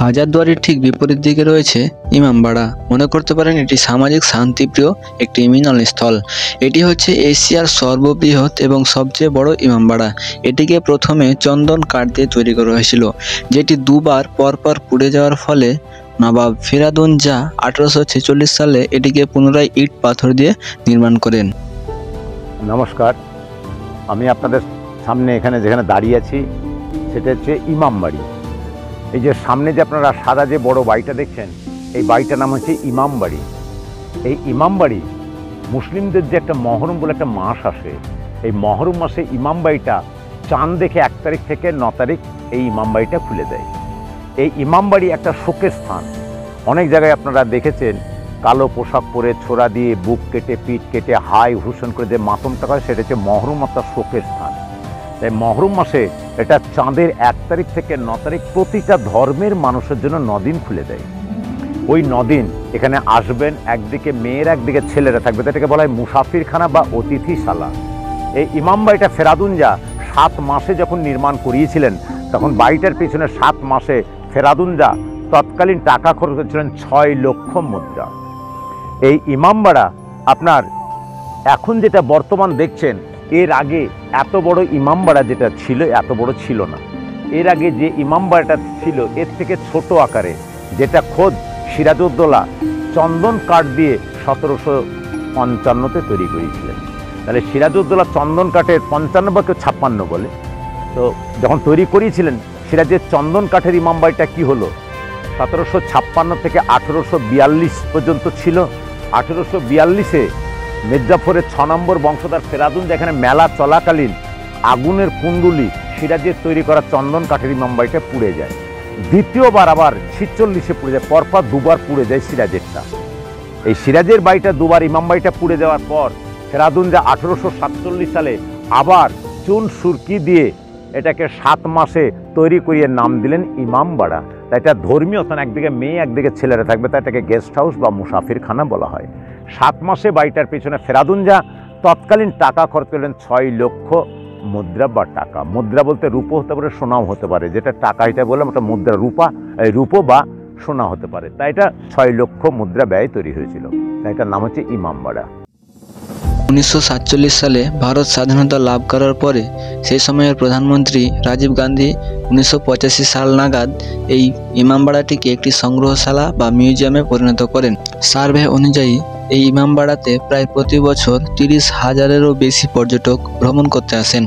হাজারদুয়ারির ঠিক বিপরীত দিকে রয়েছে ইমামবাড়া। মনে করতে পারেন এটি সামাজিক শান্তিপ্রিয় একটি মিলনস্থল। এটি হচ্ছে এশিয়ার সর্ববৃহৎ এবং সবচেয়ে বড় ইমামবাড়া। এটিকে প্রথমে চন্দন কাঠ দিয়ে তৈরি করা হয়েছিল, যেটি দুবার পরপর পুড়ে যাওয়ার ফলে নবাব ফেরাদুন শাহ 1846 সালে এটিকে পুনরায় ইট পাথর দিয়ে নির্মাণ করেন। নমস্কার, আমি আপনাদের সামনে এখানে যেখানে দাঁড়িয়ে আছি সেটা হচ্ছে ইমামবাড়ি। এই যে সামনে যে আপনারা সাদা যে বড় বাড়িটা দেখছেন, এই বাড়িটার নাম হচ্ছে ইমামবাড়ি। এই ইমামবাড়ি মুসলিমদের যে একটা মহরম বলে একটা মাস আসে, এই মহরম মাসে ইমামবাড়িটা চাঁদ দেখে 1 তারিখ থেকে 9 তারিখ এই ইমামবাড়িটা খুলে দেয়। এই ইমামবাড়ি একটা শোকের স্থান। অনেক জায়গায় আপনারা দেখেছেন কালো পোশাক পরে ছোড়া দিয়ে বুক কেটে পিঠ কেটে হাই হুসন করে যে মাতমটা করে, সেটা হচ্ছে মহরম একটা শোকের স্থান। তাই মহরম মাসে এটা চাঁদের 1 তারিখ থেকে 9 তারিখ প্রতিটা ধর্মের মানুষের জন্য 9 দিন খুলে দেয়। ওই 9 দিন এখানে আসবেন, একদিকে মেয়ের একদিকে ছেলেরা থাকবে, এটাকে বলা হয় মুসাফিরখানা বা অতিথিশালা। এই ইমামবাড়িটা ফেরাদুন শাহ 7 মাসে যখন নির্মাণ করিয়েছিলেন, তখন বাড়িটার পিছনে 7 মাসে ফেরাদুন শাহ তৎকালীন টাকা খরচ করেছিলেন 6 লক্ষ মুদ্রা। এই ইমামবাড়া আপনার এখন যেটা বর্তমান দেখছেন, এর আগে এত বড় ইমামবাড়া যেটা ছিল এত বড় ছিল না। এর আগে যে ইমামবাড়াটা ছিল এর থেকে ছোট আকারে, যেটা খোদ সিরাজউদ্দৌলা চন্দন কাঠ দিয়ে 1755-তে তৈরি করেছিলেন। তাহলে সিরাজউদ্দৌলা চন্দন কাঠের 55 বা কেউ 56 বলে, তো যখন তৈরি করিয়েছিলেন সিরাজের চন্দন কাঠের ইমামবাড়িটা কি হলো, 1756 থেকে 1842 পর্যন্ত ছিল। 1842-এ মির্জাফরের 6 নম্বর বংশধর ফেরাদুন শাহ এখানে মেলা চলাকালীন আগুনের কুণ্ডুলি সিরাজের তৈরি করা চন্দন কাঠের ইমামবাড়িটা পুড়ে যায়। দ্বিতীয়বার আবার 46-এ পুড়ে যায়, পরপর দুবার পুড়ে যায় সিরাজেরটা। এই সিরাজের বাড়িটা দুবার ইমামবাড়িটা পুড়ে যাওয়ার পর ফেরাদুন শাহ 1847 সালে আবার চুন সুরকি দিয়ে এটাকে 7 মাসে তৈরি করিয়ে নাম দিলেন ইমামবাড়া। তাই এটা ধর্মীয় স্থান, একদিকে মেয়ে একদিকে ছেলেরা থাকবে, তাই এটাকে গেস্ট হাউস বা মুসাফিরখানা বলা হয়। 7 মাসে বাড়িটার পেছনে ফেরাদুন শাহ তৎকালীন টাকা খরচ করলেন 6 লক্ষ মুদ্রা বা টাকা। মুদ্রা বলতে রূপো হতে পারে, সোনাও হতে পারে, যেটা টাকা এটা বললাম ওটা মুদ্রা, রূপো বা সোনা হতে পারে। তাই এটা 6 লক্ষ মুদ্রা ব্যয় তৈরি হয়েছিল। তাই এটার নাম হচ্ছে ইমামবাড়া। 1947 সালে ভারত স্বাধীনতা লাভ করার পরে সেই সময়ের প্রধানমন্ত্রী রাজীব গান্ধী 1985 সাল নাগাদ এই ইমামবাড়াটিকে একটি সংগ্রহশালা বা মিউজিয়ামে পরিণত করেন। সার্ভে অনুযায়ী এই ইমামবাড়াতে প্রায় প্রতি বছর 30,000-এরও বেশি পর্যটক ভ্রমণ করতে আসেন।